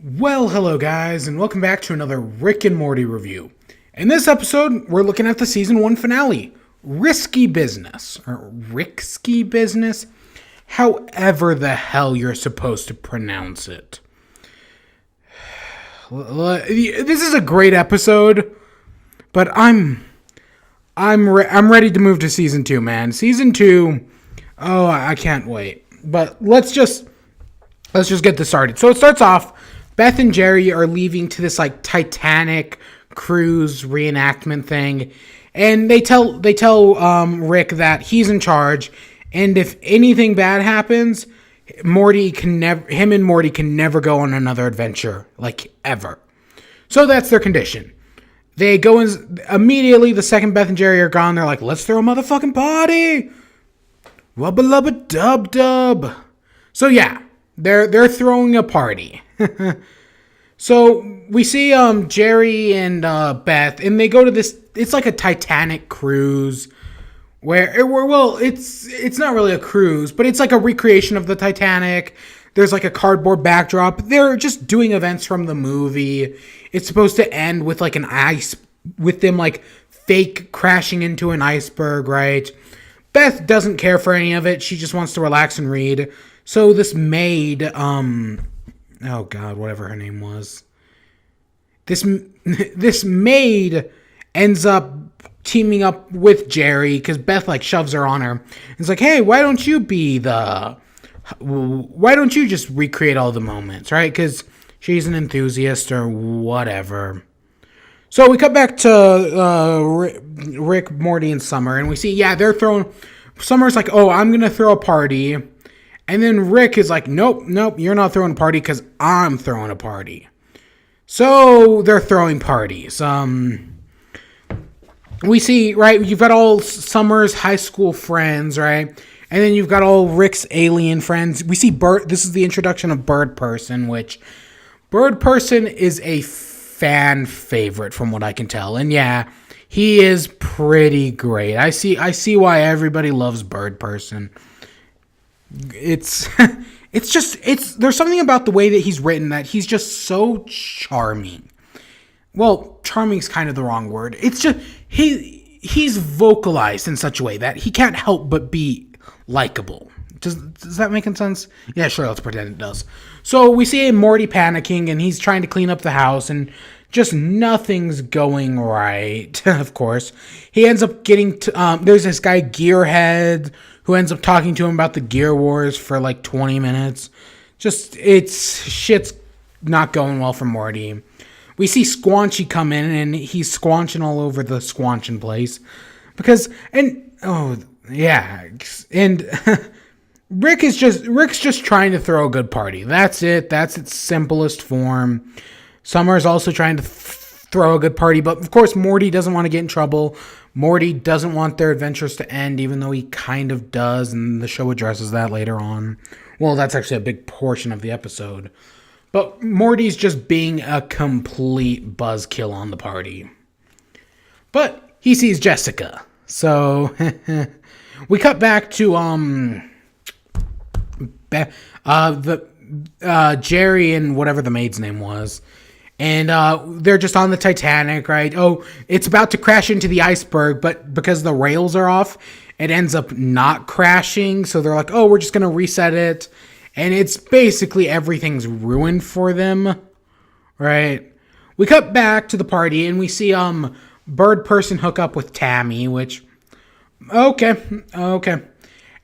Well, hello guys, and welcome back to another Rick and Morty review. In this episode, we're looking at the season 1 finale, Risky Business, or Ricksky Business, however the hell you're supposed to pronounce it. This is a great episode, but I'm ready to move to season 2, man. Season 2, oh, I can't wait. But let's just get this started. So it starts off, Beth and Jerry are leaving to this like Titanic cruise reenactment thing, and they tell Rick that he's in charge, and if anything bad happens, him and Morty can never go on another adventure, like ever. So that's their condition. They go in immediately the second Beth and Jerry are gone. They're like, let's throw a motherfucking party. Wubba lubba dub dub. So yeah, they're throwing a party. So we see Jerry and Beth, and they go to this. It's like a Titanic cruise, it's not really a cruise, but it's like a recreation of the Titanic. There's like a cardboard backdrop. They're just doing events from the movie. It's supposed to end with like with them like fake crashing into an iceberg, right? Beth doesn't care for any of it. She just wants to relax and read. So this maid, oh god, whatever her name was. This maid ends up teaming up with Jerry because Beth like shoves her on her. It's like, hey, why don't you just recreate all the moments, right? Because she's an enthusiast or whatever. So we cut back to Rick, Morty, and Summer, and we see, they're throwing. Summer's like, oh, I'm gonna throw a party, and then Rick is like, nope, you're not throwing a party because I'm throwing a party. So they're throwing parties. We see, right, you've got all Summer's high school friends, right? And then you've got all Rick's alien friends. We see this is the introduction of Bird Person, which Bird Person is a fan favorite from what I can tell. And yeah, he is pretty great. I see why everybody loves Bird Person. There's something about the way that he's written that he's just so charming. Well, charming is kind of the wrong word. It's just he's vocalized in such a way that he can't help but be likable. Does that make sense? Yeah, sure, let's pretend it does. So we see Morty panicking, and he's trying to clean up the house, and just nothing's going right, of course. He ends up getting to, there's this guy, Gearhead, who ends up talking to him about the Gear Wars for like 20 minutes. Shit's not going well for Morty. We see Squanchy come in, and he's squanching all over the squanching place. Rick's just trying to throw a good party. That's it. That's its simplest form. Summer's also trying to throw a good party, but of course Morty doesn't want to get in trouble. Morty doesn't want their adventures to end, even though he kind of does, and the show addresses that later on. Well, that's actually a big portion of the episode. But Morty's just being a complete buzzkill on the party. But he sees Jessica. So we cut back to Jerry and whatever the maid's name was. And they're just on the Titanic, right? Oh, it's about to crash into the iceberg, but because the rails are off, it ends up not crashing. So they're like, oh, we're just going to reset it. And it's basically everything's ruined for them, right? We cut back to the party, and we see Bird Person hook up with Tammy, which, okay. And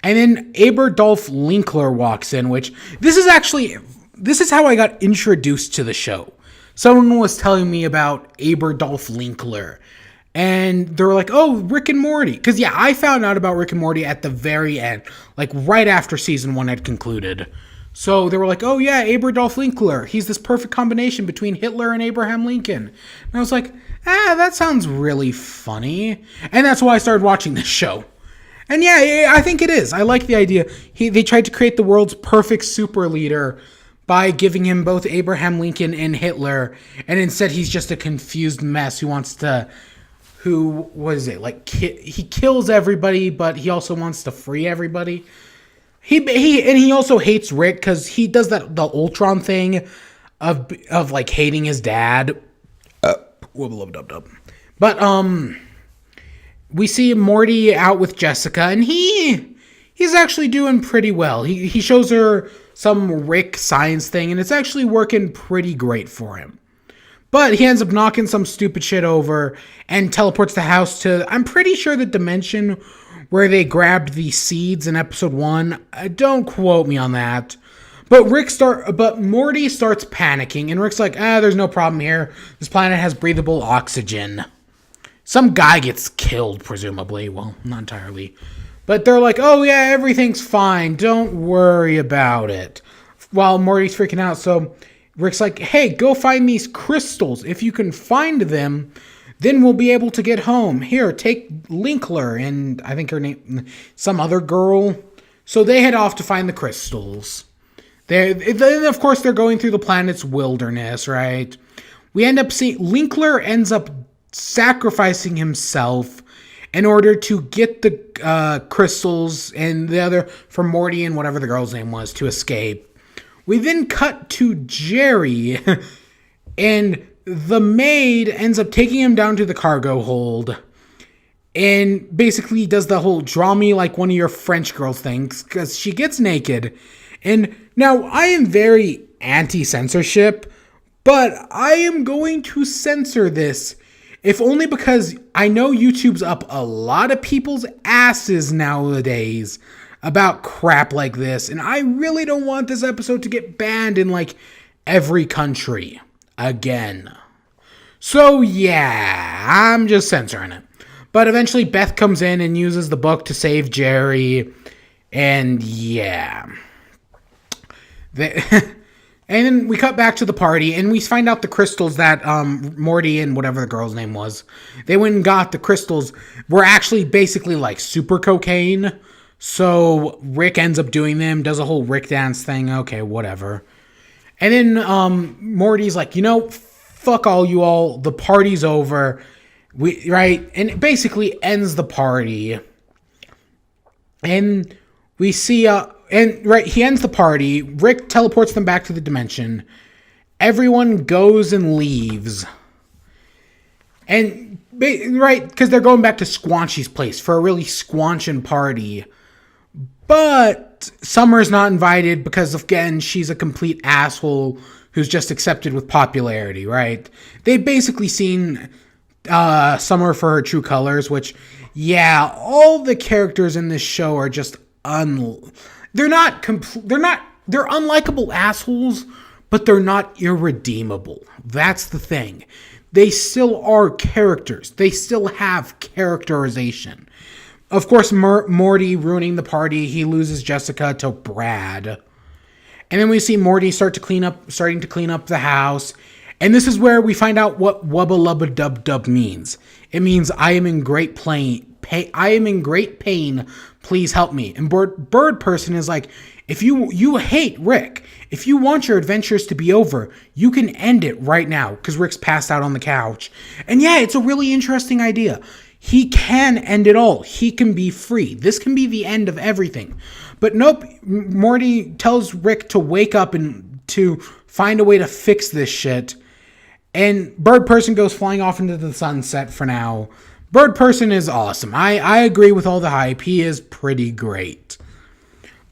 then Aberdolf Linkler walks in, which, this is how I got introduced to the show. Someone was telling me about Aberdolf Linkler, and they were like, oh, Rick and Morty. Because, yeah, I found out about Rick and Morty at the very end, like right after season 1 had concluded. So they were like, oh, yeah, Aberdolf Linkler. He's this perfect combination between Hitler and Abraham Lincoln. And I was like, that sounds really funny. And that's why I started watching this show. And yeah, I think it is. I like the idea. They tried to create the world's perfect super leader by giving him both Abraham Lincoln and Hitler. And instead, he's just a confused mess he kills everybody, but he also wants to free everybody. He also hates Rick because he does the Ultron thing of like hating his dad. But we see Morty out with Jessica, and he's actually doing pretty well. He shows her some Rick science thing, and it's actually working pretty great for him. But he ends up knocking some stupid shit over and teleports the house to, I'm pretty sure, the dimension where they grabbed the seeds in episode 1. Don't quote me on that. But Morty starts panicking, and Rick's like, there's no problem here. This planet has breathable oxygen. Some guy gets killed, presumably. Well, not entirely. But they're like, oh yeah, everything's fine. Don't worry about it. While Morty's freaking out, so Rick's like, hey, go find these crystals. If you can find them, then we'll be able to get home. Here, take Linkler and I think her name, some other girl. So they head off to find the crystals. Then, of course, they're going through the planet's wilderness, right? We end up seeing Linkler ends up sacrificing himself in order to get the crystals and the other from Morty and whatever the girl's name was to escape. We then cut to Jerry, and the maid ends up taking him down to the cargo hold and basically does the whole draw me like one of your French girls things because she gets naked. And now I am very anti-censorship, but I am going to censor this, if only because I know YouTube's up a lot of people's asses nowadays about crap like this, and I really don't want this episode to get banned in like every country again. So yeah, I'm just censoring it. But eventually Beth comes in and uses the book to save Jerry, and yeah. And then we cut back to the party, and we find out the crystals that Morty and whatever the girl's name was, they went and got the crystals, were actually basically like super cocaine. So Rick ends up doing them, does a whole Rick dance thing. Okay, whatever. And then Morty's like, fuck all you all. The party's over. Right? And it basically ends the party. And we see, he ends the party. Rick teleports them back to the dimension. Everyone goes and leaves. And, right, because they're going back to Squanchy's place for a really squanchin' party. But Summer's not invited because, again, she's a complete asshole who's just accepted with popularity, right? They've basically seen Summer for her true colors, which, yeah, all the characters in this show are just they're unlikable assholes, but they're not irredeemable. That's the thing. They still are characters. They still have characterization. Of course, Morty ruining the party. He loses Jessica to Brad. And then we see Morty starting to clean up the house. And this is where we find out what wubba lubba dub dub means. It means I am in great pain. I am in great pain. Please help me. And Bird Person is like, if you hate Rick, if you want your adventures to be over, you can end it right now because Rick's passed out on the couch. And yeah, it's a really interesting idea. He can end it all. He can be free. This can be the end of everything. But nope, Morty tells Rick to wake up and to find a way to fix this shit. And Bird Person goes flying off into the sunset for now. Bird Person is awesome. I agree with all the hype. He is pretty great.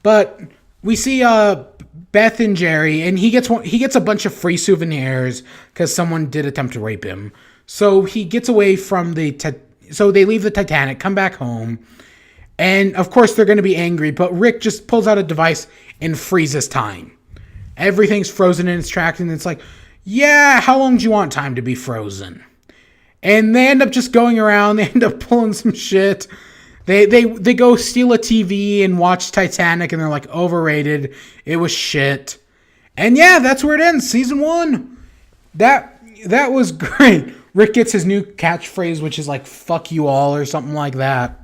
But we see Beth and Jerry, and he gets a bunch of free souvenirs because someone did attempt to rape him. So he gets away from so they leave the Titanic, come back home, and of course they're going to be angry, but Rick just pulls out a device and freezes time. Everything's frozen in its tracks, and it's like, yeah, how long do you want time to be frozen? And they end up just going around, they end up pulling some shit. They go steal a TV and watch Titanic, and they're like, overrated, it was shit. And yeah, that's where it ends, season 1. That was great. Rick gets his new catchphrase, which is like, fuck you all, or something like that.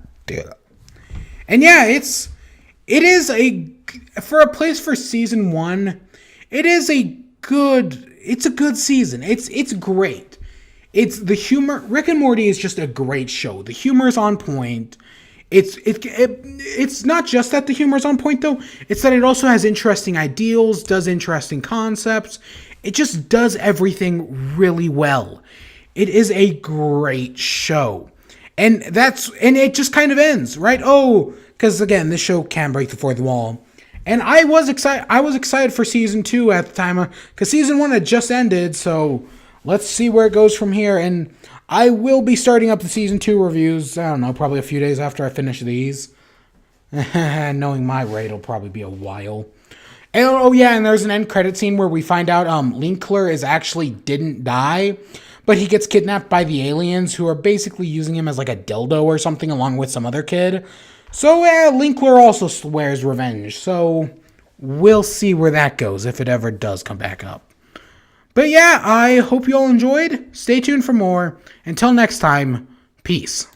And yeah, it is for a place for season 1, it's a good season. It's great. It's the humor. Rick and Morty is just a great show. The humor is on point. It's not just that the humor is on point, though. It's that it also has interesting ideals, does interesting concepts, It just does everything really well. It is a great show. And it just kind of ends, right? Oh, because again, this show can break the fourth wall. And I was excited for season 2 at the time, because season 1 had just ended, so let's see where it goes from here. And I will be starting up the season 2 reviews, I don't know, probably a few days after I finish these. Knowing my rate, it'll probably be a while. And, oh yeah, and there's an end credit scene where we find out Linkler didn't die, but he gets kidnapped by the aliens, who are basically using him as like a dildo or something, along with some other kid. So Linkler also swears revenge. So we'll see where that goes, if it ever does come back up. But yeah, I hope you all enjoyed. Stay tuned for more. Until next time, peace.